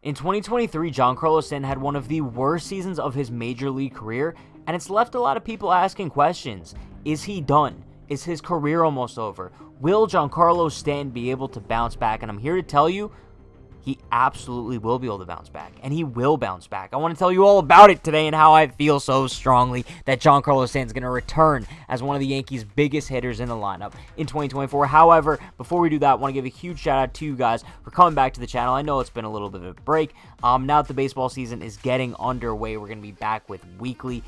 In 2023, Giancarlo Stanton had one of the worst seasons of his major league career, and it's left a lot of people asking questions. Is he done? Is his career almost over? Will Giancarlo Stanton be able to bounce back? And I'm here to tell you, he absolutely will be able to bounce back, and he will bounce back. I want to tell you all about it today and how I feel so strongly that Giancarlo Stanton is going to return as one of the Yankees' biggest hitters in the lineup in 2024. However, before we do that, I want to give a huge shout out to you guys for coming back to the channel. I know it's been a little bit of a break. Now that the baseball season is getting underway, we're going to be back with weekly,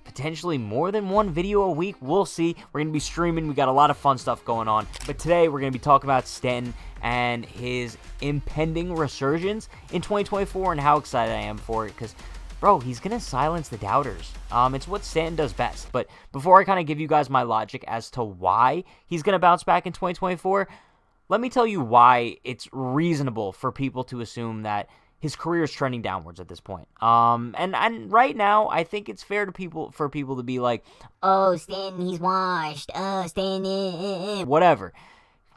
potentially more than one video a week. We'll see. We're going to be streaming. We got a lot of fun stuff going on. But today we're going to be talking about Stanton and his impending resurgence in 2024 and how excited I am for it because, bro, he's going to silence the doubters. It's what Stanton does best. But before I kind of give you guys my logic as to why he's going to bounce back in 2024, let me tell you why it's reasonable for people to assume that his career is trending downwards at this point. And right now, I think it's fair to people to be like, oh, Stanton, he's washed. Oh, Stanton. Whatever.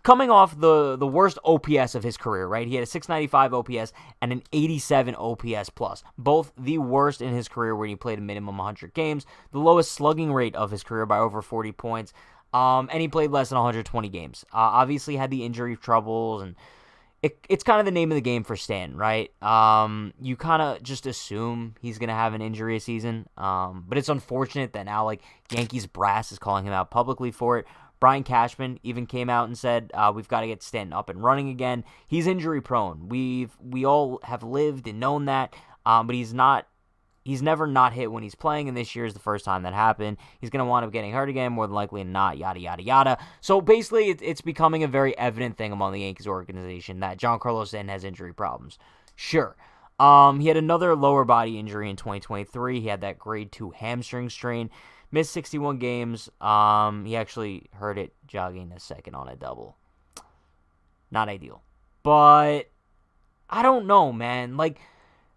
Coming off the worst OPS of his career, right? He had a 695 OPS and an 87 OPS plus. Both the worst in his career when he played a minimum 100 games. The lowest slugging rate of his career by over 40 points. And he played less than 120 games. Obviously had the injury troubles, and it's kind of the name of the game for Stanton, right? You kind of just assume he's going to have an injury season. But it's unfortunate that now, like, Yankees brass is calling him out publicly for it. Brian Cashman even came out and said, we've got to get Stanton up and running again. He's injury prone. We all have lived and known that, but he's never not hit when he's playing, and this year is the first time that happened. He's going to wind up getting hurt again, more than likely not, yada, yada, yada. So basically, it's becoming a very evident thing among the Yankees organization that Giancarlo Stanton has injury problems. Sure. He had another lower body injury in 2023. He had that grade 2 hamstring strain. Missed 61 games. He actually hurt it jogging a second on a double. Not ideal. But I don't know, man. Like,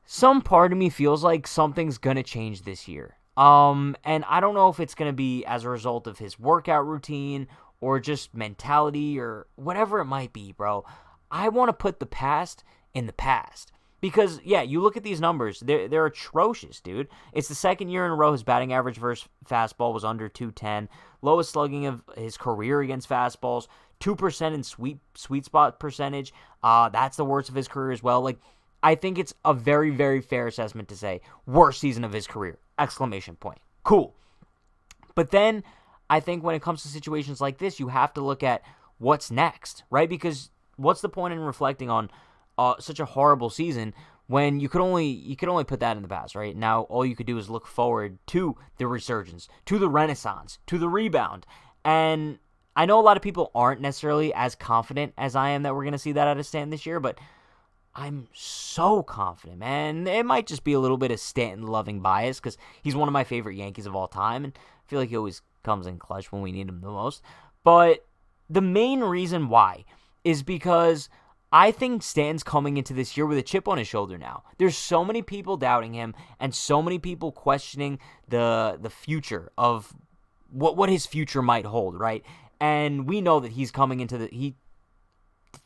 some part of me feels like something's going to change this year. And I don't know if it's going to be as a result of his workout routine or just mentality or whatever it might be, bro. I want to put the past in the past. Because, yeah, you look at these numbers, they're atrocious, dude. It's the second year in a row his batting average versus fastball was under 210. Lowest slugging of his career against fastballs. 2% in sweet spot percentage. That's the worst of his career as well. Like, I think it's a very, very fair assessment to say worst season of his career. Exclamation point. Cool. But then I think when it comes to situations like this, you have to look at what's next, right? Because what's the point in reflecting on such a horrible season when you could only put that in the past, right? Now all you could do is look forward to the resurgence, to the renaissance, to the rebound. And I know a lot of people aren't necessarily as confident as I am that we're going to see that out of Stanton this year, but I'm so confident, man. It might just be a little bit of Stanton-loving bias because he's one of my favorite Yankees of all time, and I feel like he always comes in clutch when we need him the most. But the main reason why is because I think Stanton's coming into this year with a chip on his shoulder now. There's so many people doubting him and so many people questioning the future of what his future might hold, right? And we know that he's coming into he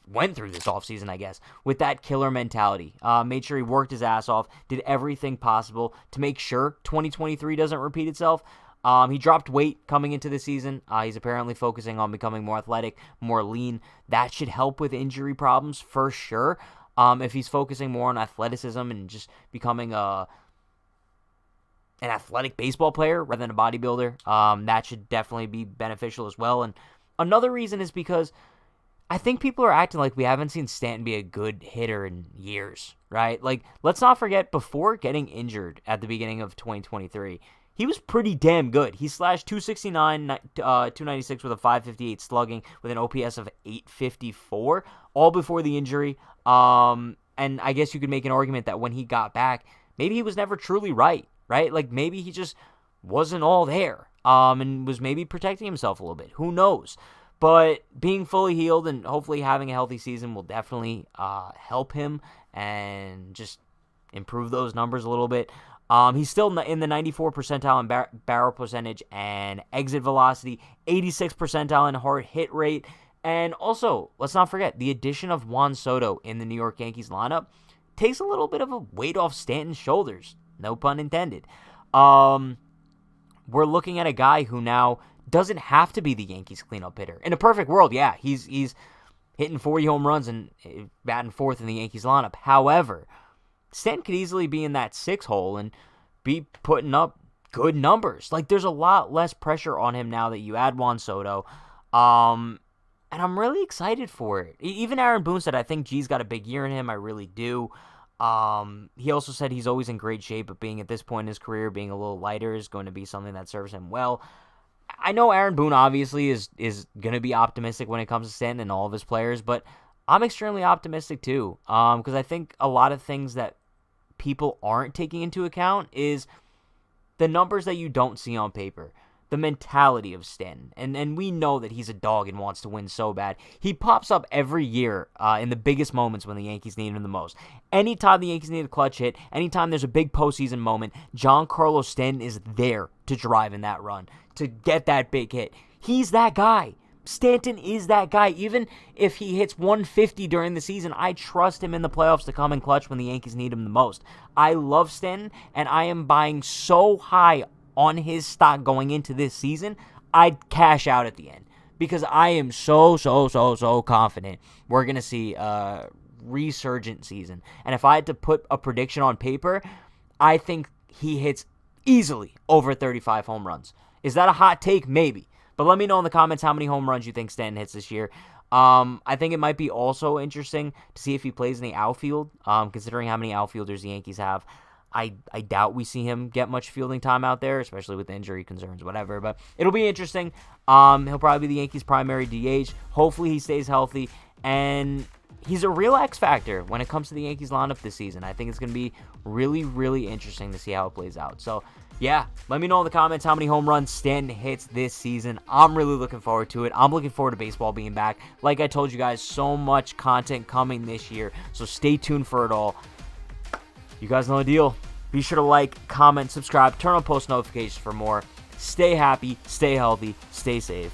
went through this offseason, I guess, with that killer mentality. Made sure he worked his ass off, did everything possible to make sure 2023 doesn't repeat itself. He dropped weight coming into the season. He's apparently focusing on becoming more athletic, more lean. That should help with injury problems for sure. If he's focusing more on athleticism and just becoming an athletic baseball player rather than a bodybuilder, that should definitely be beneficial as well. And another reason is because I think people are acting like we haven't seen Stanton be a good hitter in years, right? Like, let's not forget, before getting injured at the beginning of 2023, he was pretty damn good. He slashed 269, 296 with a 558 slugging with an OPS of 854, all before the injury. And I guess you could make an argument that when he got back, maybe he was never truly right? Like, maybe he just wasn't all there, and was maybe protecting himself a little bit. Who knows? But being fully healed and hopefully having a healthy season will definitely help him and just improve those numbers a little bit. He's still in the 94th percentile in barrel percentage and exit velocity, 86th percentile in hard hit rate, And also, let's not forget, the addition of Juan Soto in the New York Yankees lineup takes a little bit of a weight off Stanton's shoulders. No pun intended. We're looking at a guy who now doesn't have to be the Yankees cleanup hitter. In a perfect world, yeah, he's hitting 40 home runs and batting fourth in the Yankees lineup. However, Stanton could easily be in that 6 hole and be putting up good numbers. Like, there's a lot less pressure on him now that you add Juan Soto. And I'm really excited for it. Even Aaron Boone said, I think G's got a big year in him. I really do. He also said he's always in great shape, but being at this point in his career, being a little lighter is going to be something that serves him well. I know Aaron Boone obviously is going to be optimistic when it comes to Stanton and all of his players, but I'm extremely optimistic too, because I think a lot of things that people aren't taking into account is the numbers that you don't see on paper, the mentality of Stanton, and we know that he's a dog and wants to win so bad. He pops up every year in the biggest moments when the Yankees need him the most. Anytime the Yankees need a clutch hit, anytime there's a big postseason moment, Giancarlo Stanton is there to drive in that run, to get that big hit. He's that guy. Stanton is that guy. Even if he hits 150 during the season, I trust him in the playoffs to come in clutch when the Yankees need him the most. I love Stanton, and I am buying so high on his stock going into this season, I'd cash out at the end. Because I am so confident we're going to see a resurgent season. And if I had to put a prediction on paper, I think he hits easily over 35 home runs. Is that a hot take? Maybe. But let me know in the comments how many home runs you think Stanton hits this year. I think it might be also interesting to see if he plays in the outfield, considering how many outfielders the Yankees have. I doubt we see him get much fielding time out there, especially with injury concerns, whatever. But it'll be interesting. He'll probably be the Yankees' primary DH. Hopefully he stays healthy. And he's a real X factor when it comes to the Yankees lineup this season. I think it's going to be really, really interesting to see how it plays out. So, yeah, let me know in the comments how many home runs Stanton hits this season. I'm really looking forward to it. I'm looking forward to baseball being back. Like I told you guys, so much content coming this year. So stay tuned for it all. You guys know the deal. Be sure to like, comment, subscribe, turn on post notifications for more. Stay happy, stay healthy, stay safe.